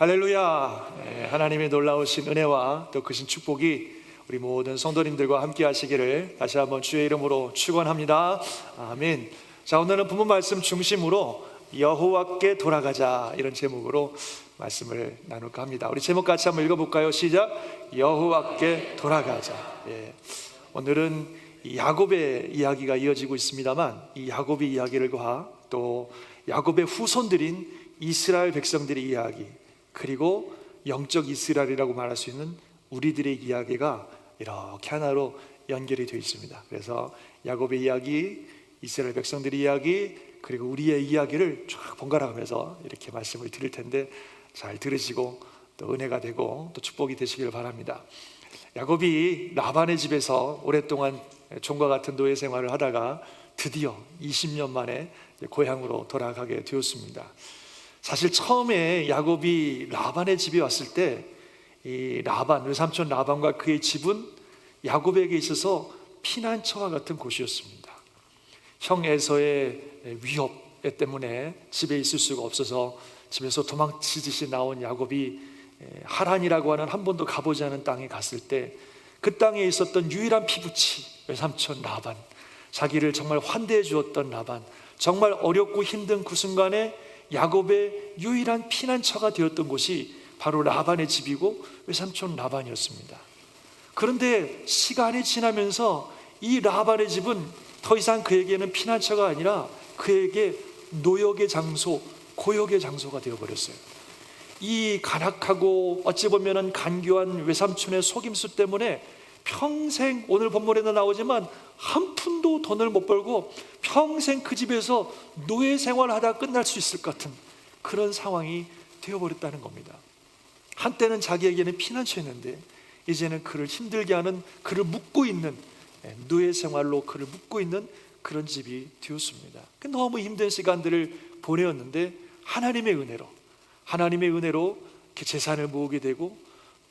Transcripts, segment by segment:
할렐루야. 하나님의 놀라우신 은혜와 또 크신 축복이 우리 모든 성도님들과 함께 하시기를 다시 한번 주의 이름으로 축원합니다. 아멘. 자, 오늘은 본문 말씀 중심으로 여호와께 돌아가자, 이런 제목으로 말씀을 나눌까 합니다. 우리 제목 같이 한번 읽어볼까요? 시작. 여호와께 돌아가자. 오늘은 야곱의 이야기가 이어지고 있습니다만, 이 야곱의 이야기를과 또 야곱의 후손들인 이스라엘 백성들의 이야기, 그리고 영적 이스라엘이라고 말할 수 있는 우리들의 이야기가 이렇게 하나로 연결이 되어 있습니다. 그래서 야곱의 이야기, 이스라엘 백성들의 이야기, 그리고 우리의 이야기를 쫙 번갈아가면서 이렇게 말씀을 드릴 텐데 잘 들으시고 또 은혜가 되고 또 축복이 되시기를 바랍니다. 야곱이 라반의 집에서 오랫동안 종과 같은 노예 생활을 하다가 드디어 20년 만에 고향으로 돌아가게 되었습니다. 사실 처음에 야곱이 라반의 집에 왔을 때 이 라반, 외삼촌 라반과 그의 집은 야곱에게 있어서 피난처와 같은 곳이었습니다. 형 에서의 위협 때문에 집에 있을 수가 없어서 집에서 도망치듯이 나온 야곱이 하란이라고 하는 한 번도 가보지 않은 땅에 갔을 때 그 땅에 있었던 유일한 피부치 외삼촌 라반, 자기를 정말 환대해 주었던 라반, 정말 어렵고 힘든 그 순간에 야곱의 유일한 피난처가 되었던 곳이 바로 라반의 집이고 외삼촌 라반이었습니다. 그런데 시간이 지나면서 이 라반의 집은 더 이상 그에게는 피난처가 아니라 그에게 노역의 장소, 고역의 장소가 되어버렸어요. 이 간악하고 어찌 보면 간교한 외삼촌의 속임수 때문에 평생, 오늘 본문에도 나오지만 한 푼도 돈을 못 벌고 평생 그 집에서 노예 생활하다 끝날 수 있을 것 같은 그런 상황이 되어버렸다는 겁니다. 한때는 자기에게는 피난처였는데 이제는 그를 힘들게 하는, 그를 묶고 있는, 노예 생활로 그를 묶고 있는 그런 집이 되었습니다. 너무 힘든 시간들을 보내었는데 하나님의 은혜로 이렇게 재산을 모으게 되고,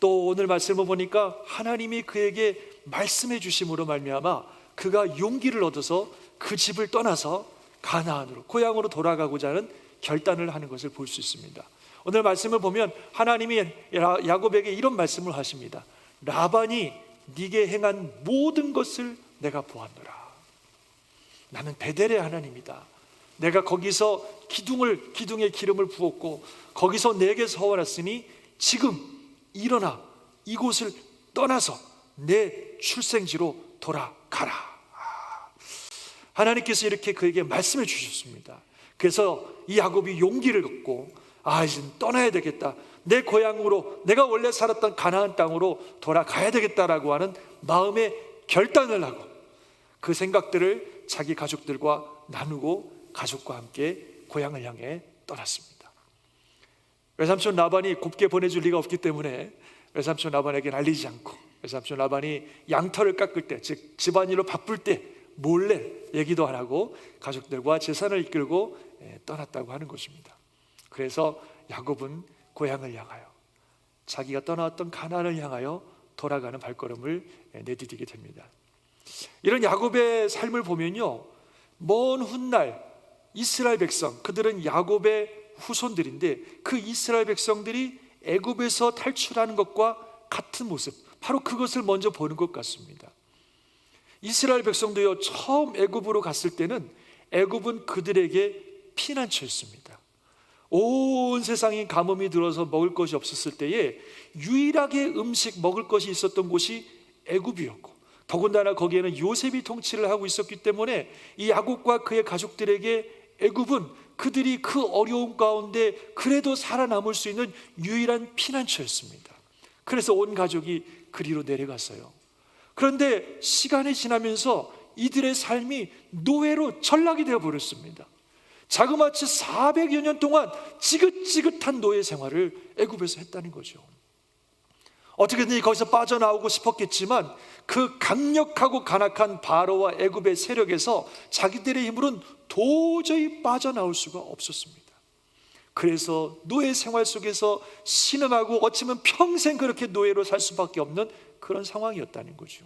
또 오늘 말씀을 보니까 하나님이 그에게 말씀해 주심으로 말미암아 그가 용기를 얻어서 그 집을 떠나서 가나안으로, 고향으로 돌아가고자 하는 결단을 하는 것을 볼 수 있습니다. 오늘 말씀을 보면 하나님이 야곱에게 이런 말씀을 하십니다. 라반이 네게 행한 모든 것을 내가 보았노라. 나는 베델의 하나님이다. 내가 거기서 기둥에 기름을 부었고 거기서 내게 서원했으니 지금 일어나 이곳을 떠나서 내 출생지로 돌아가라. 하나님께서 이렇게 그에게 말씀해 주셨습니다. 그래서 이 야곱이 용기를 얻고 이제 떠나야 되겠다, 내 고향으로, 내가 원래 살았던 가나안 땅으로 돌아가야 되겠다라고 하는 마음의 결단을 하고 그 생각들을 자기 가족들과 나누고 가족과 함께 고향을 향해 떠났습니다. 외삼촌 라반이 곱게 보내줄 리가 없기 때문에 외삼촌 라반에게는 알리지 않고, 외삼촌 라반이 양털을 깎을 때, 즉 집안일로 바쁠 때 몰래 얘기도 안 하고 가족들과 재산을 이끌고 떠났다고 하는 것입니다. 그래서 야곱은 고향을 향하여, 자기가 떠나왔던 가나안을 향하여 돌아가는 발걸음을 내디디게 됩니다. 이런 야곱의 삶을 보면요, 먼 훗날 이스라엘 백성, 그들은 야곱의 후손들인데 그 이스라엘 백성들이 애굽에서 탈출하는 것과 같은 모습, 바로 그것을 먼저 보는 것 같습니다. 이스라엘 백성도요, 처음 애굽으로 갔을 때는 애굽은 그들에게 피난처였습니다. 온 세상이 가뭄이 들어서 먹을 것이 없었을 때에 유일하게 먹을 것이 있었던 곳이 애굽이었고, 더군다나 거기에는 요셉이 통치를 하고 있었기 때문에 이 야곱과 그의 가족들에게 애굽은 그들이 그 어려움 가운데 그래도 살아남을 수 있는 유일한 피난처였습니다. 그래서 온 가족이 그리로 내려갔어요. 그런데 시간이 지나면서 이들의 삶이 노예로 전락이 되어버렸습니다. 자그마치 400여 년 동안 지긋지긋한 노예 생활을 애굽에서 했다는 거죠. 어떻게든 거기서 빠져나오고 싶었겠지만 그 강력하고 간악한 바로와 애굽의 세력에서 자기들의 힘으로는 도저히 빠져나올 수가 없었습니다. 그래서 노예 생활 속에서 신음하고 어쩌면 평생 그렇게 노예로 살 수밖에 없는 그런 상황이었다는 거죠.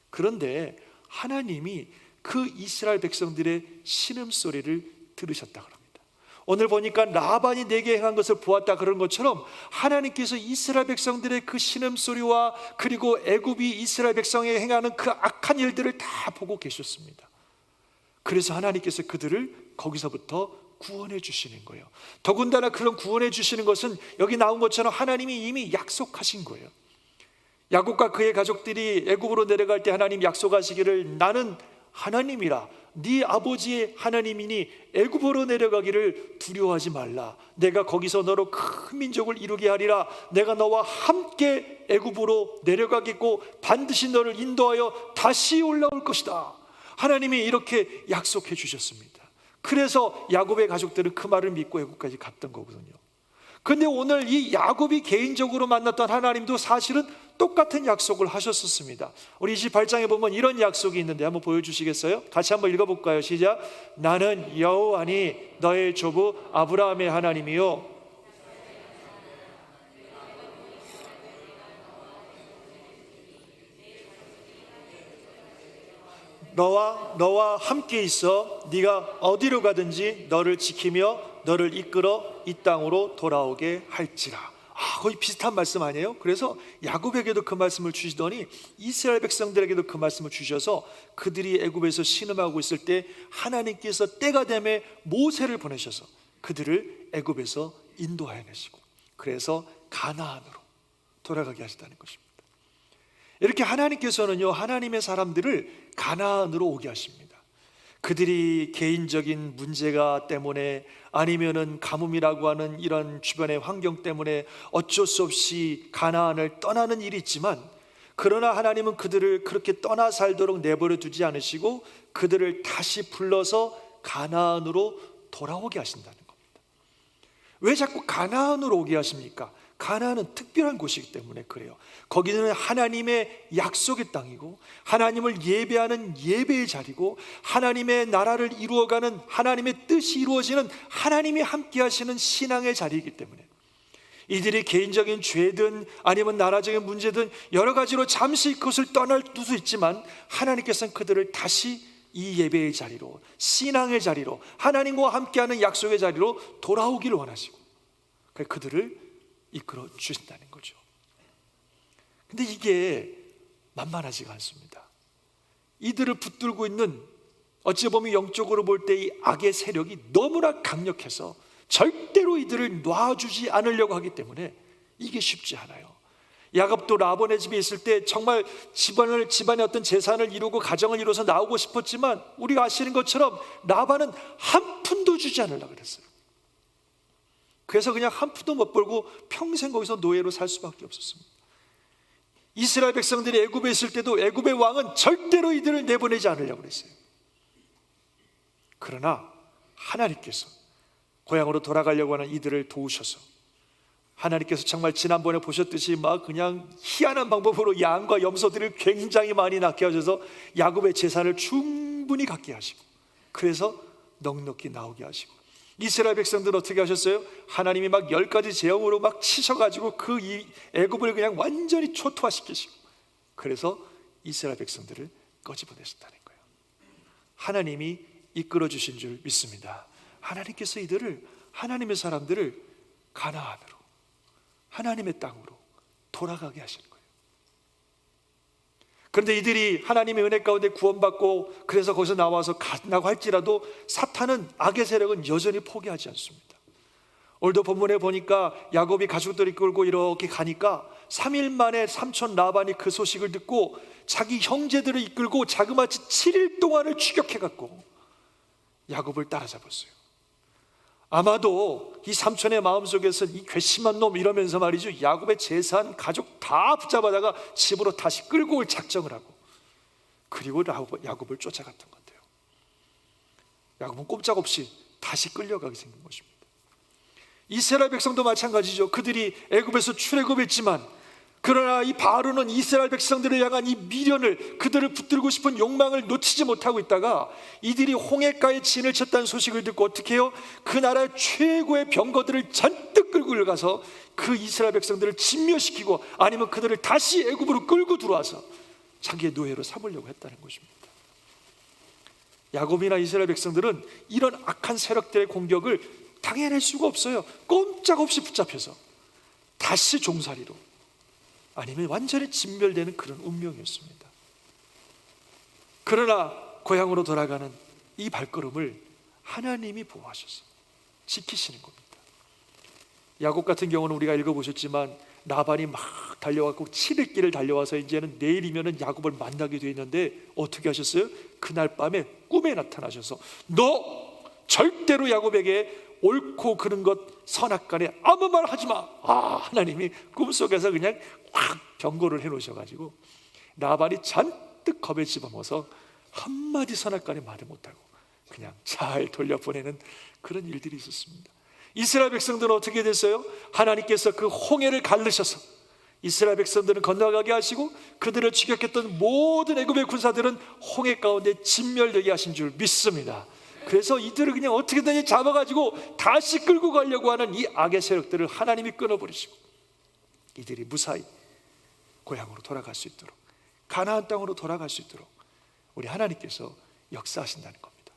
그런데 하나님이 그 이스라엘 백성들의 신음소리를 들으셨다 그럽니다. 오늘 보니까 라반이 내게 행한 것을 보았다 그런 것처럼 하나님께서 이스라엘 백성들의 그 신음소리와 그리고 애굽이 이스라엘 백성에 행하는 그 악한 일들을 다 보고 계셨습니다. 그래서 하나님께서 그들을 거기서부터 구원해 주시는 거예요. 더군다나 그런 구원해 주시는 것은 여기 나온 것처럼 하나님이 이미 약속하신 거예요. 야곱과 그의 가족들이 애굽으로 내려갈 때 하나님 약속하시기를 나는 하나님이라 네 아버지의 하나님이니 애굽으로 내려가기를 두려워하지 말라. 내가 거기서 너로 큰 민족을 이루게 하리라. 내가 너와 함께 애굽으로 내려가겠고 반드시 너를 인도하여 다시 올라올 것이다. 하나님이 이렇게 약속해 주셨습니다. 그래서 야곱의 가족들은 그 말을 믿고 애굽까지 갔던 거거든요. 근데 오늘 이 야곱이 개인적으로 만났던 하나님도 사실은 똑같은 약속을 하셨었습니다. 우리 28장에 보면 이런 약속이 있는데 한번 보여주시겠어요? 같이 한번 읽어볼까요? 시작. 나는 여호와니 너의 조부 아브라함의 하나님이요 너와 함께 있어 네가 어디로 가든지 너를 지키며 너를 이끌어 이 땅으로 돌아오게 할지라. 거의 비슷한 말씀 아니에요? 그래서 야곱에게도 그 말씀을 주시더니 이스라엘 백성들에게도 그 말씀을 주셔서 그들이 애굽에서 신음하고 있을 때 하나님께서 때가 되매 모세를 보내셔서 그들을 애굽에서 인도하여 내시고 그래서 가나안으로 돌아가게 하시다는 것입니다. 이렇게 하나님께서는요, 하나님의 사람들을 가나안으로 오게 하십니다. 그들이 개인적인 문제가 때문에 아니면은 가뭄이라고 하는 이런 주변의 환경 때문에 어쩔 수 없이 가나안을 떠나는 일이 있지만, 그러나 하나님은 그들을 그렇게 떠나 살도록 내버려 두지 않으시고 그들을 다시 불러서 가나안으로 돌아오게 하신다는 겁니다. 왜 자꾸 가나안으로 오게 하십니까? 가나안은 특별한 곳이기 때문에 그래요. 거기는 하나님의 약속의 땅이고 하나님을 예배하는 예배의 자리고 하나님의 나라를 이루어가는 하나님의 뜻이 이루어지는 하나님이 함께 하시는 신앙의 자리이기 때문에 이들이 개인적인 죄든 아니면 나라적인 문제든 여러 가지로 잠시 그것을 떠날 수도 있지만 하나님께서는 그들을 다시 이 예배의 자리로, 신앙의 자리로, 하나님과 함께하는 약속의 자리로 돌아오기를 원하시고 그들을 이끌어 주신다는 거죠. 근데 이게 만만하지가 않습니다. 이들을 붙들고 있는, 어찌 보면 영적으로 볼 때 이 악의 세력이 너무나 강력해서 절대로 이들을 놔주지 않으려고 하기 때문에 이게 쉽지 않아요. 야곱도 라반의 집에 있을 때 정말 집안의 어떤 재산을 이루고 가정을 이루어서 나오고 싶었지만 우리가 아시는 것처럼 라반은 한 푼도 주지 않으려고 그랬어요. 그래서 그냥 한 푼도 못 벌고 평생 거기서 노예로 살 수밖에 없었습니다. 이스라엘 백성들이 애굽에 있을 때도 애굽의 왕은 절대로 이들을 내보내지 않으려고 그랬어요. 그러나 하나님께서 고향으로 돌아가려고 하는 이들을 도우셔서 하나님께서 정말 지난번에 보셨듯이 막 그냥 희한한 방법으로 양과 염소들을 굉장히 많이 낳게 하셔서 야곱의 재산을 충분히 갖게 하시고 그래서 넉넉히 나오게 하시고 이스라엘 백성들은 어떻게 하셨어요? 하나님이 막 10가지 재앙으로 막 치셔가지고 그 애굽을 그냥 완전히 초토화시키시고 그래서 이스라엘 백성들을 꺼집어내셨다는 거예요. 하나님이 이끌어 주신 줄 믿습니다. 하나님께서 이들을, 하나님의 사람들을 가나안으로, 하나님의 땅으로 돌아가게 하시는 거예요. 그런데 이들이 하나님의 은혜 가운데 구원받고 그래서 거기서 나와서 간다고 할지라도 사탄은, 악의 세력은 여전히 포기하지 않습니다. 오늘도 본문에 보니까 야곱이 가족들을 끌고 이렇게 가니까 3일 만에 삼촌 라반이 그 소식을 듣고 자기 형제들을 이끌고 자그마치 7일 동안을 추격해갖고 야곱을 따라잡았어요. 아마도 이 삼촌의 마음속에서 이 괘씸한 놈 이러면서 말이죠, 야곱의 재산, 가족 다 붙잡아다가 집으로 다시 끌고 올 작정을 하고 그리고 야곱을 쫓아갔던 건데요. 야곱은 꼼짝없이 다시 끌려가게 생긴 것입니다. 이스라엘 백성도 마찬가지죠. 그들이 애굽에서 출애굽했지만 그러나 이 바로는 이스라엘 백성들을 향한 이 미련을, 그들을 붙들고 싶은 욕망을 놓치지 못하고 있다가 이들이 홍해가에 진을 쳤다는 소식을 듣고 어떻게 해요? 그 나라의 최고의 병거들을 잔뜩 끌고 가서 그 이스라엘 백성들을 진멸시키고 아니면 그들을 다시 애굽으로 끌고 들어와서 자기의 노예로 삼으려고 했다는 것입니다. 야곱이나 이스라엘 백성들은 이런 악한 세력들의 공격을 당해낼 수가 없어요. 꼼짝없이 붙잡혀서 다시 종살이로, 아니면 완전히 진멸되는 그런 운명이었습니다. 그러나 고향으로 돌아가는 이 발걸음을 하나님이 보호하셔서 지키시는 겁니다. 야곱 같은 경우는 우리가 읽어보셨지만 라반이 막 달려와서 7일 길을 달려와서 이제는 내일이면 야곱을 만나게 돼 있는데 어떻게 하셨어요? 그날 밤에 꿈에 나타나셔서 너 절대로 야곱에게 옳고 그른 것 선악간에 아무 말 하지 마. 하나님이 꿈속에서 그냥 확 경고를 해놓으셔가지고 라반이 잔뜩 겁에 집어먹어서 한마디 선악간에 말을 못하고 그냥 잘 돌려보내는 그런 일들이 있었습니다. 이스라엘 백성들은 어떻게 됐어요? 하나님께서 그 홍해를 가르셔서 이스라엘 백성들은 건너가게 하시고 그들을 추격했던 모든 애굽의 군사들은 홍해 가운데 진멸되게 하신 줄 믿습니다. 그래서 이들을 그냥 어떻게든 잡아가지고 다시 끌고 가려고 하는 이 악의 세력들을 하나님이 끊어버리시고 이들이 무사히 고향으로 돌아갈 수 있도록, 가나안 땅으로 돌아갈 수 있도록 우리 하나님께서 역사하신다는 겁니다.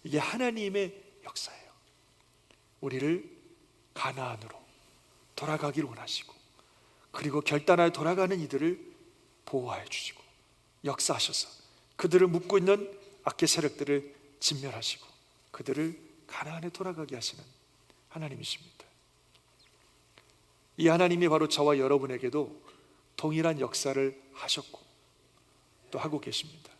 이게 하나님의 역사예요. 우리를 가나안으로 돌아가기를 원하시고, 그리고 결단하여 돌아가는 이들을 보호하여 주시고 역사하셔서 그들을 묶고 있는 악의 세력들을 진멸하시고 그들을 가나안에 돌아가게 하시는 하나님이십니다. 이 하나님이 바로 저와 여러분에게도 동일한 역사를 하셨고 또 하고 계십니다.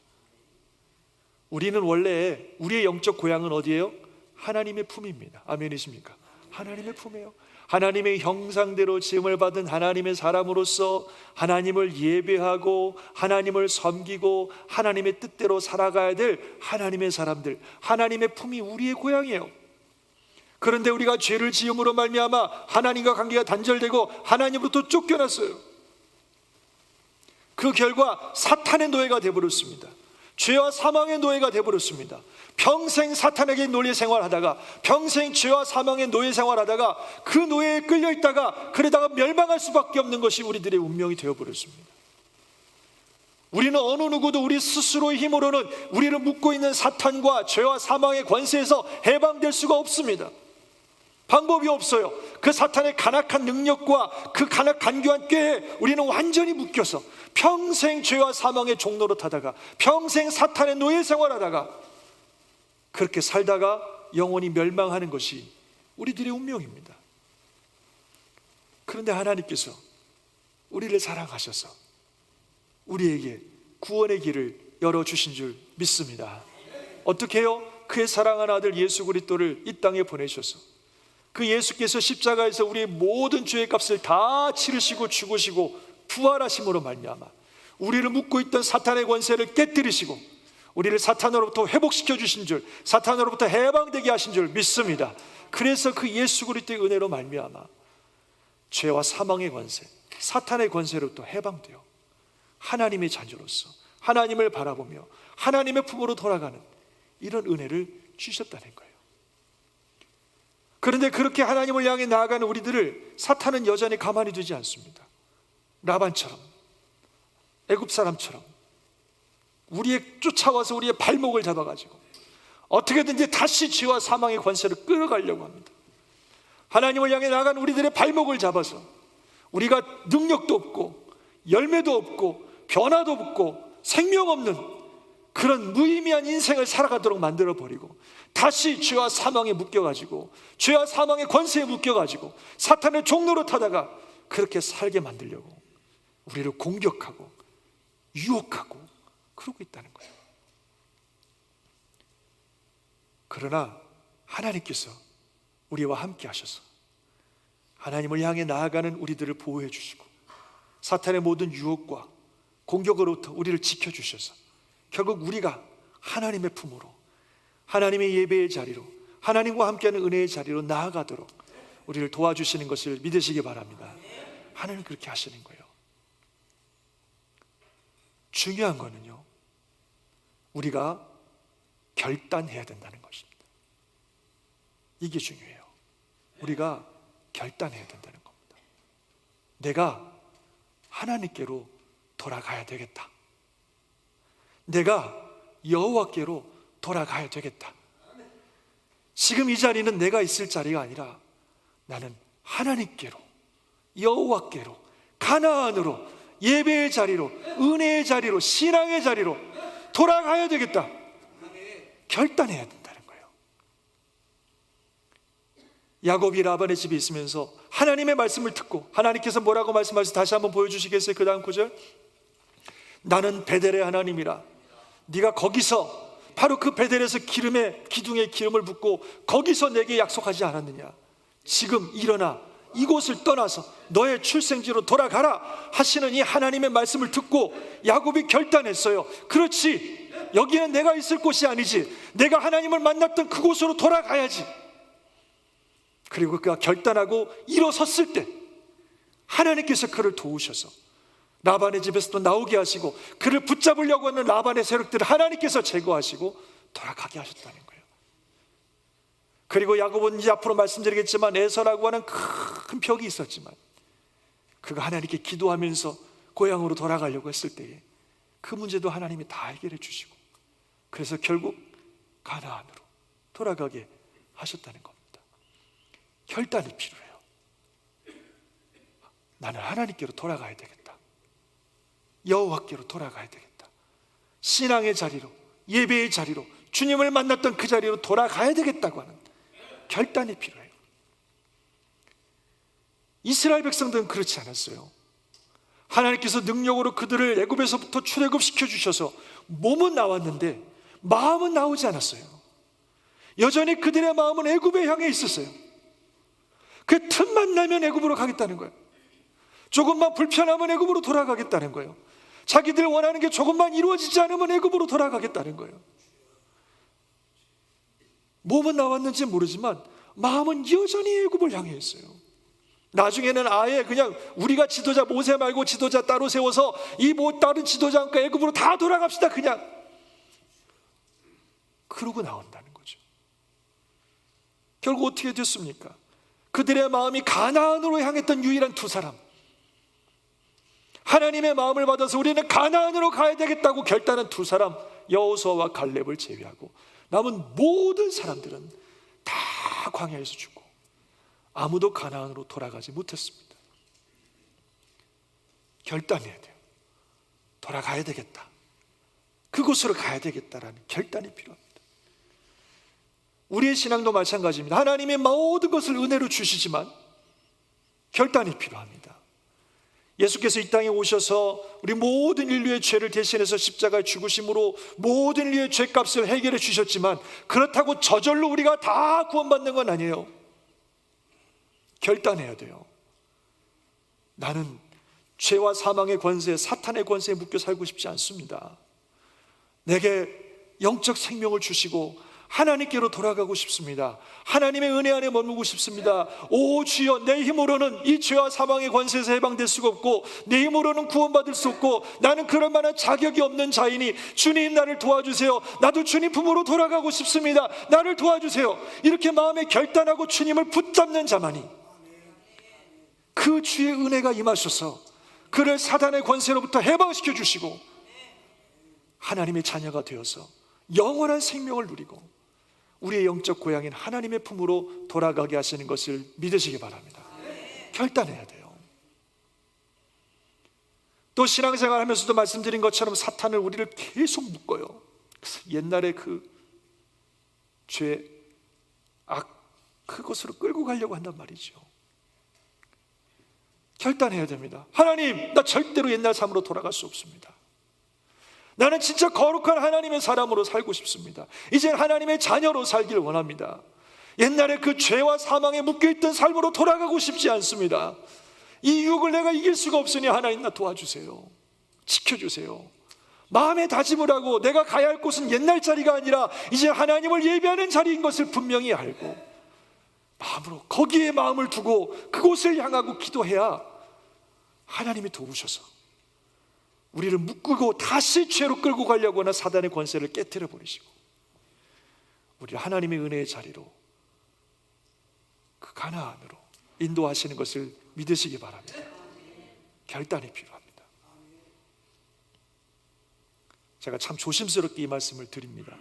우리는 원래 우리의 영적 고향은 어디예요? 하나님의 품입니다. 아멘이십니까? 하나님의 품이에요. 하나님의 형상대로 지음을 받은 하나님의 사람으로서 하나님을 예배하고 하나님을 섬기고 하나님의 뜻대로 살아가야 될 하나님의 사람들, 하나님의 품이 우리의 고향이에요. 그런데 우리가 죄를 지음으로 말미암아 하나님과 관계가 단절되고 하나님으로부터 쫓겨났어요. 그 결과 사탄의 노예가 되어버렸습니다. 죄와 사망의 노예가 되어버렸습니다. 평생 사탄에게 노예 생활하다가, 평생 죄와 사망의 노예 생활하다가 그 노예에 끌려있다가 그러다가 멸망할 수밖에 없는 것이 우리들의 운명이 되어버렸습니다. 우리는 어느 누구도 우리 스스로의 힘으로는 우리를 묶고 있는 사탄과 죄와 사망의 권세에서 해방될 수가 없습니다. 방법이 없어요. 그 사탄의 간악한 능력과 그 간교한 꾀에 우리는 완전히 묶여서 평생 죄와 사망의 종로로 타다가 평생 사탄의 노예 생활하다가 그렇게 살다가 영원히 멸망하는 것이 우리들의 운명입니다. 그런데 하나님께서 우리를 사랑하셔서 우리에게 구원의 길을 열어주신 줄 믿습니다. 어떻게 해요? 그의 사랑하는 아들 예수 그리스도를 이 땅에 보내셔서 그 예수께서 십자가에서 우리의 모든 죄의 값을 다 치르시고 죽으시고 부활하심으로 말미암아 우리를 묶고 있던 사탄의 권세를 깨뜨리시고 우리를 사탄으로부터 회복시켜 주신 줄, 사탄으로부터 해방되게 하신 줄 믿습니다. 그래서 그 예수 그리스도의 은혜로 말미암아 죄와 사망의 권세, 사탄의 권세로부터 해방되어 하나님의 자녀로서 하나님을 바라보며 하나님의 품으로 돌아가는 이런 은혜를 주셨다는 거예요. 그런데 그렇게 하나님을 향해 나아가는 우리들을 사탄은 여전히 가만히 두지 않습니다. 라반처럼, 애굽 사람처럼 우리의 쫓아와서 우리의 발목을 잡아가지고 어떻게든지 다시 죄와 사망의 권세를 끌어가려고 합니다. 하나님을 향해 나아간 우리들의 발목을 잡아서 우리가 능력도 없고 열매도 없고 변화도 없고 생명 없는 그런 무의미한 인생을 살아가도록 만들어버리고 다시 죄와 사망에 묶여가지고 죄와 사망의 권세에 묶여가지고 사탄의 종로로 타다가 그렇게 살게 만들려고 우리를 공격하고 유혹하고 그러고 있다는 거예요. 그러나 하나님께서 우리와 함께 하셔서 하나님을 향해 나아가는 우리들을 보호해 주시고 사탄의 모든 유혹과 공격으로부터 우리를 지켜주셔서 결국 우리가 하나님의 품으로, 하나님의 예배의 자리로, 하나님과 함께하는 은혜의 자리로 나아가도록 우리를 도와주시는 것을 믿으시기 바랍니다. 하나님은 그렇게 하시는 거예요. 중요한 거는요, 우리가 결단해야 된다는 것입니다. 이게 중요해요. 우리가 결단해야 된다는 겁니다. 내가 하나님께로 돌아가야 되겠다. 내가 여호와께로 돌아가야 되겠다. 지금 이 자리는 내가 있을 자리가 아니라 나는 하나님께로, 여호와께로, 가나안으로, 예배의 자리로, 은혜의 자리로, 신앙의 자리로 돌아가야 되겠다. 결단해야 된다는 거예요. 야곱이 라반의 집에 있으면서 하나님의 말씀을 듣고, 하나님께서 뭐라고 말씀하셔서 다시 한번 보여주시겠어요? 그 다음 구절, 나는 베델의 하나님이라. 네가 거기서, 바로 그 베델에서 기둥에 기름을 붓고 거기서 내게 약속하지 않았느냐? 지금 일어나 이곳을 떠나서 너의 출생지로 돌아가라 하시는 이 하나님의 말씀을 듣고 야곱이 결단했어요. 그렇지, 여기는 내가 있을 곳이 아니지, 내가 하나님을 만났던 그곳으로 돌아가야지. 그리고 그가 결단하고 일어섰을 때 하나님께서 그를 도우셔서 라반의 집에서 또 나오게 하시고, 그를 붙잡으려고 하는 라반의 세력들을 하나님께서 제거하시고 돌아가게 하셨다는 거예요. 그리고 야곱은 이제 앞으로 말씀드리겠지만 에서라고 하는 큰 벽이 있었지만, 그가 하나님께 기도하면서 고향으로 돌아가려고 했을 때에 그 문제도 하나님이 다 해결해 주시고, 그래서 결국 가나안으로 돌아가게 하셨다는 겁니다. 결단이 필요해요. 나는 하나님께로 돌아가야 되겠다, 여호와께로 돌아가야 되겠다, 신앙의 자리로, 예배의 자리로, 주님을 만났던 그 자리로 돌아가야 되겠다고 하는 결단이 필요해요. 이스라엘 백성들은 그렇지 않았어요. 하나님께서 능력으로 그들을 애굽에서부터 출애굽시켜 주셔서 몸은 나왔는데 마음은 나오지 않았어요. 여전히 그들의 마음은 애굽에 향해 있었어요. 그 틈만 나면 애굽으로 가겠다는 거예요. 조금만 불편하면 애굽으로 돌아가겠다는 거예요. 자기들 원하는 게 조금만 이루어지지 않으면 애굽으로 돌아가겠다는 거예요. 몸은 나왔는지 모르지만 마음은 여전히 애굽을 향해 있어요. 나중에는 아예 그냥 우리가 지도자 모세 말고 지도자 따로 세워서 이 다른 지도자 함께 애굽으로 다 돌아갑시다, 그냥 그러고 나온다는 거죠. 결국 어떻게 됐습니까? 그들의 마음이 가나안으로 향했던 유일한 두 사람, 하나님의 마음을 받아서 우리는 가나안으로 가야 되겠다고 결단한 두 사람, 여호수아와 갈렙을 제외하고 남은 모든 사람들은 다 광야에서 죽고 아무도 가나안으로 돌아가지 못했습니다. 결단해야 돼요. 돌아가야 되겠다, 그곳으로 가야 되겠다라는 결단이 필요합니다. 우리의 신앙도 마찬가지입니다. 하나님의 모든 것을 은혜로 주시지만 결단이 필요합니다. 예수께서 이 땅에 오셔서 우리 모든 인류의 죄를 대신해서 십자가에 죽으심으로 모든 인류의 죄값을 해결해 주셨지만, 그렇다고 저절로 우리가 다 구원받는 건 아니에요. 결단해야 돼요. 나는 죄와 사망의 권세, 사탄의 권세에 묶여 살고 싶지 않습니다. 내게 영적 생명을 주시고 하나님께로 돌아가고 싶습니다. 하나님의 은혜 안에 머물고 싶습니다. 오 주여, 내 힘으로는 이 죄와 사망의 권세에서 해방될 수가 없고 내 힘으로는 구원받을 수 없고 나는 그럴 만한 자격이 없는 자이니 주님 나를 도와주세요. 나도 주님 품으로 돌아가고 싶습니다. 나를 도와주세요. 이렇게 마음에 결단하고 주님을 붙잡는 자만이 그 주의 은혜가 임하셔서 그를 사단의 권세로부터 해방시켜 주시고 하나님의 자녀가 되어서 영원한 생명을 누리고 우리의 영적 고향인 하나님의 품으로 돌아가게 하시는 것을 믿으시기 바랍니다. 결단해야 돼요. 또 신앙생활 하면서도 말씀드린 것처럼 사탄을 우리를 계속 묶어요. 옛날에 그 죄, 그것으로 끌고 가려고 한단 말이죠. 결단해야 됩니다. 하나님, 나 절대로 옛날 삶으로 돌아갈 수 없습니다. 나는 진짜 거룩한 하나님의 사람으로 살고 싶습니다. 이제 하나님의 자녀로 살길 원합니다. 옛날에 그 죄와 사망에 묶여있던 삶으로 돌아가고 싶지 않습니다. 이 유혹을 내가 이길 수가 없으니 하나님 나 도와주세요. 지켜주세요. 마음에 다짐을 하고 내가 가야 할 곳은 옛날 자리가 아니라 이제 하나님을 예배하는 자리인 것을 분명히 알고 마음으로 거기에 마음을 두고 그곳을 향하고 기도해야 하나님이 도우셔서 우리를 묶고 다시 죄로 끌고 가려고 하는 사단의 권세를 깨트려 버리시고 우리를 하나님의 은혜의 자리로, 그 가나안으로 인도하시는 것을 믿으시기 바랍니다. 결단이 필요합니다. 제가 참 조심스럽게 이 말씀을 드립니다.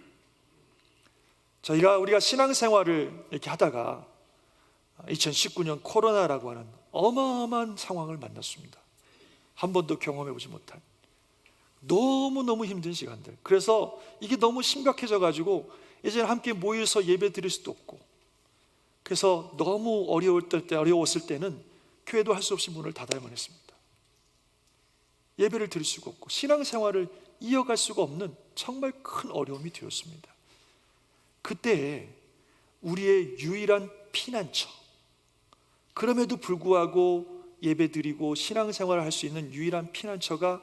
우리가 신앙생활을 이렇게 하다가 2019년 코로나라고 하는 어마어마한 상황을 만났습니다. 한 번도 경험해보지 못한 너무너무 힘든 시간들. 그래서 이게 너무 심각해져 가지고 이제는 함께 모여서 예배 드릴 수도 없고, 그래서 너무 어려웠을 때는 교회도 할 수 없이 문을 닫아야만 했습니다. 예배를 드릴 수가 없고 신앙생활을 이어갈 수가 없는 정말 큰 어려움이 되었습니다. 그때 우리의 유일한 피난처, 그럼에도 불구하고 예배드리고 신앙생활을 할 수 있는 유일한 피난처가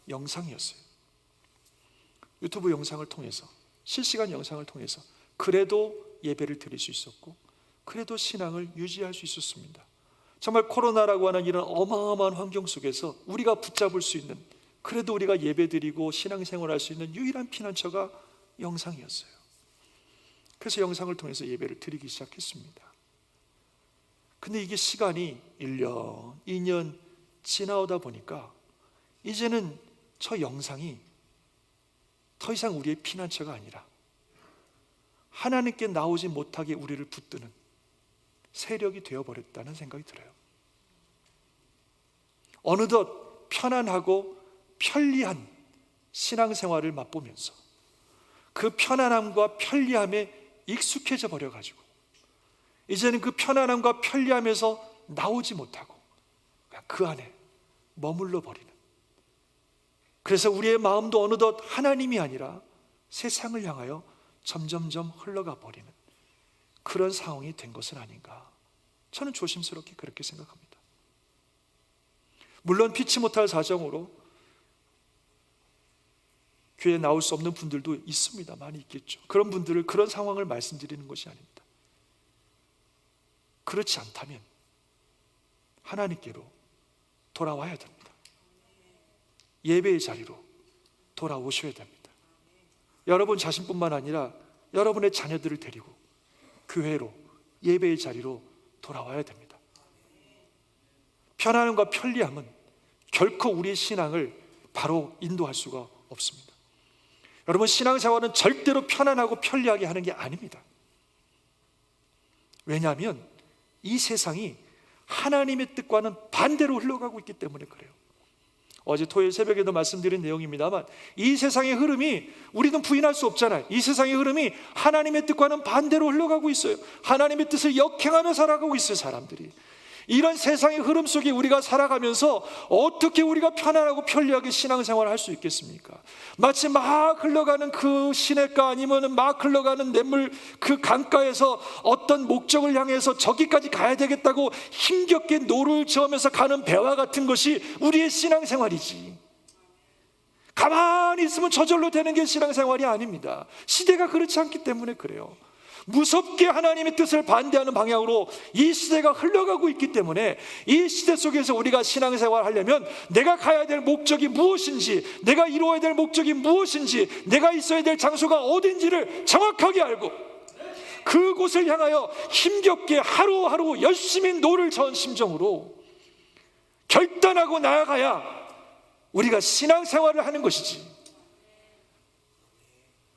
영상이었어요. 유튜브 영상을 통해서, 실시간 영상을 통해서 그래도 예배를 드릴 수 있었고, 그래도 신앙을 유지할 수 있었습니다. 정말 코로나라고 하는 이런 어마어마한 환경 속에서 우리가 붙잡을 수 있는, 그래도 우리가 예배드리고 신앙생활을 할 수 있는 유일한 피난처가 영상이었어요. 그래서 영상을 통해서 예배를 드리기 시작했습니다. 근데 이게 시간이 1년, 2년 지나오다 보니까 이제는 저 영상이 더 이상 우리의 피난처가 아니라 하나님께 나오지 못하게 우리를 붙드는 세력이 되어버렸다는 생각이 들어요. 어느덧 편안하고 편리한 신앙생활을 맛보면서 그 편안함과 편리함에 익숙해져 버려가지고 이제는 그 편안함과 편리함에서 나오지 못하고 그냥 그 안에 머물러 버리는, 그래서 우리의 마음도 어느덧 하나님이 아니라 세상을 향하여 점점점 흘러가 버리는 그런 상황이 된 것은 아닌가, 저는 조심스럽게 그렇게 생각합니다. 물론 피치 못할 사정으로 교회에 나올 수 없는 분들도 있습니다. 많이 있겠죠. 그런 분들을, 그런 상황을 말씀드리는 것이 아닙니다. 그렇지 않다면 하나님께로 돌아와야 됩니다. 예배의 자리로 돌아오셔야 됩니다. 여러분 자신뿐만 아니라 여러분의 자녀들을 데리고 교회로, 예배의 자리로 돌아와야 됩니다. 편안함과 편리함은 결코 우리의 신앙을 바로 인도할 수가 없습니다. 여러분, 신앙생활은 절대로 편안하고 편리하게 하는 게 아닙니다. 왜냐하면 이 세상이 하나님의 뜻과는 반대로 흘러가고 있기 때문에 그래요. 어제 토요일 새벽에도 말씀드린 내용입니다만, 이 세상의 흐름이 우리는 부인할 수 없잖아요. 이 세상의 흐름이 하나님의 뜻과는 반대로 흘러가고 있어요. 하나님의 뜻을 역행하며 살아가고 있어요, 사람들이. 이런 세상의 흐름 속에 우리가 살아가면서 어떻게 우리가 편안하고 편리하게 신앙생활을 할 수 있겠습니까? 마치 막 흘러가는 그 시냇가, 아니면 막 흘러가는 냇물 그 강가에서 어떤 목적을 향해서 저기까지 가야 되겠다고 힘겹게 노를 저으면서 가는 배와 같은 것이 우리의 신앙생활이지, 가만히 있으면 저절로 되는 게 신앙생활이 아닙니다. 시대가 그렇지 않기 때문에 그래요. 무섭게 하나님의 뜻을 반대하는 방향으로 이 시대가 흘러가고 있기 때문에 이 시대 속에서 우리가 신앙생활을 하려면 내가 가야 될 목적이 무엇인지, 내가 이루어야 될 목적이 무엇인지, 내가 있어야 될 장소가 어딘지를 정확하게 알고 그곳을 향하여 힘겹게 하루하루 열심히 노를 저은 심정으로 결단하고 나아가야 우리가 신앙생활을 하는 것이지,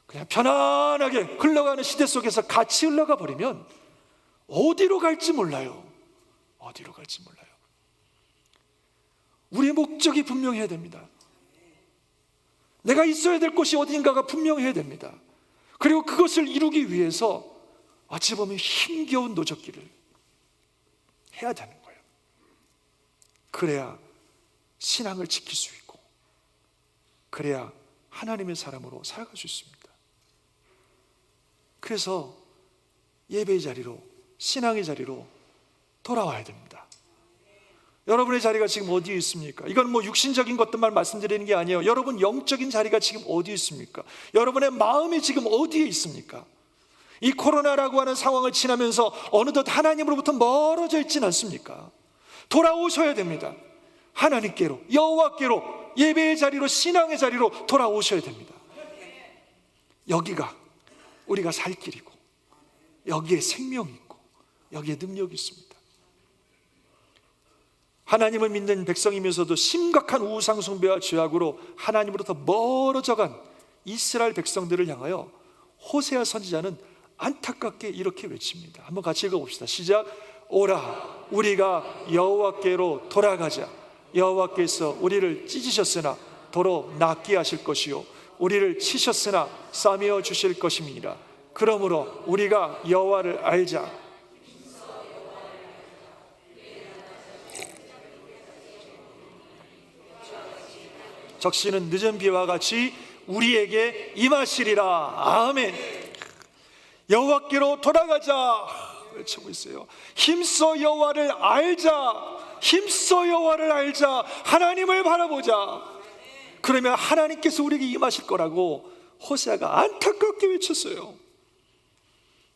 그냥 편안하게 흘러가는 시대 속에서 같이 흘러가 버리면 어디로 갈지 몰라요. 어디로 갈지 몰라요. 우리의 목적이 분명해야 됩니다. 내가 있어야 될 곳이 어딘가가 분명해야 됩니다. 그리고 그것을 이루기 위해서 어찌 보면 힘겨운 노젓기를 해야 되는 거예요. 그래야 신앙을 지킬 수 있고, 그래야 하나님의 사람으로 살아갈 수 있습니다. 그래서 예배의 자리로, 신앙의 자리로 돌아와야 됩니다. 여러분의 자리가 지금 어디에 있습니까? 이건 뭐 육신적인 것들만 말씀드리는 게 아니에요. 여러분 영적인 자리가 지금 어디에 있습니까? 여러분의 마음이 지금 어디에 있습니까? 이 코로나라고 하는 상황을 지나면서 어느덧 하나님으로부터 멀어져 있진 않습니까? 돌아오셔야 됩니다. 하나님께로, 여호와께로, 예배의 자리로, 신앙의 자리로 돌아오셔야 됩니다. 여기가 우리가 살 길이고, 여기에 생명이 있고, 여기에 능력이 있습니다. 하나님을 믿는 백성이면서도 심각한 우상 숭배와 죄악으로 하나님으로부터 멀어져간 이스라엘 백성들을 향하여 호세아 선지자는 안타깝게 이렇게 외칩니다. 한번 같이 읽어봅시다. 시작. 오라, 우리가 여호와께로 돌아가자. 여호와께서 우리를 찢으셨으나 도로 낫게 하실 것이요 우리를 치셨으나 싸매어 주실 것임이니라. 그러므로 우리가 여호와를 알자. 적시는 늦은 비와 같이 우리에게 임하시리라. 아멘. 여호와께로 돌아가자 외치고 있어요. 힘써 여호와를 알자. 힘써 여호와를 알자. 하나님을 바라보자. 그러면 하나님께서 우리에게 임하실 거라고 호세아가 안타깝게 외쳤어요.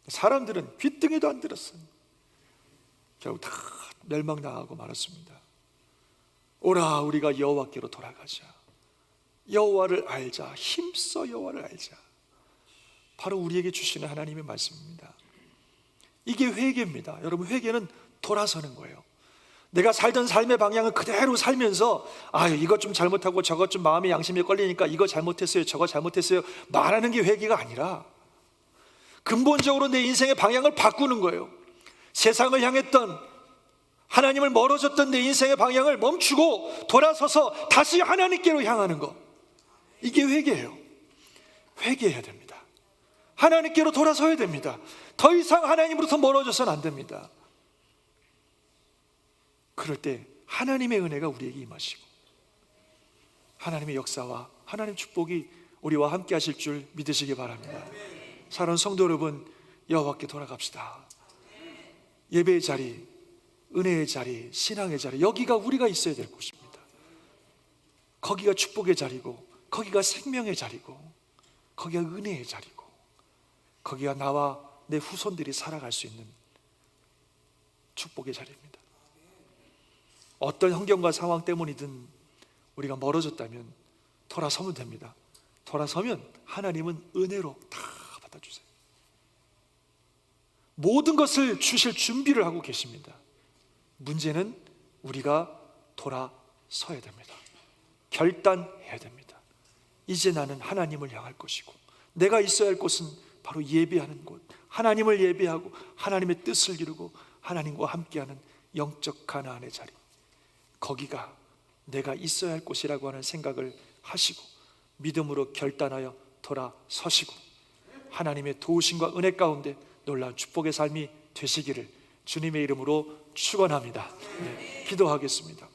사람들은 귓등에도 안 들었어요. 결국 다 멸망당하고 말았습니다. 오라, 우리가 여호와께로 돌아가자. 여호와를 알자. 힘써 여호와를 알자. 바로 우리에게 주시는 하나님의 말씀입니다. 이게 회개입니다. 여러분, 회개는 돌아서는 거예요. 내가 살던 삶의 방향을 그대로 살면서 이것 좀 잘못하고 저것 좀 마음의 양심에 걸리니까 이거 잘못했어요, 저거 잘못했어요 말하는 게 회개가 아니라 근본적으로 내 인생의 방향을 바꾸는 거예요. 세상을 향했던, 하나님을 멀어졌던 내 인생의 방향을 멈추고 돌아서서 다시 하나님께로 향하는 것, 이게 회개예요. 회개해야 됩니다. 하나님께로 돌아서야 됩니다. 더 이상 하나님으로부터 멀어져서는 안 됩니다. 그럴 때 하나님의 은혜가 우리에게 임하시고 하나님의 역사와 하나님의 축복이 우리와 함께 하실 줄 믿으시기 바랍니다. 사랑하는 성도 여러분, 여호와께 돌아갑시다. 예배의 자리, 은혜의 자리, 신앙의 자리, 여기가 우리가 있어야 될 곳입니다. 거기가 축복의 자리고, 거기가 생명의 자리고, 거기가 은혜의 자리고, 거기가 나와 내 후손들이 살아갈 수 있는 축복의 자리입니다. 어떤 환경과 상황 때문이든 우리가 멀어졌다면 돌아서면 됩니다. 돌아서면 하나님은 은혜로 다 받아주세요. 모든 것을 주실 준비를 하고 계십니다. 문제는 우리가 돌아서야 됩니다. 결단해야 됩니다. 이제 나는 하나님을 향할 것이고, 내가 있어야 할 곳은 바로 예배하는 곳, 하나님을 예배하고 하나님의 뜻을 이루고 하나님과 함께하는 영적 가나안의 자리, 거기가 내가 있어야 할 곳이라고 하는 생각을 하시고 믿음으로 결단하여 돌아서시고 하나님의 도우심과 은혜 가운데 놀라운 축복의 삶이 되시기를 주님의 이름으로 축원합니다. 기도하겠습니다.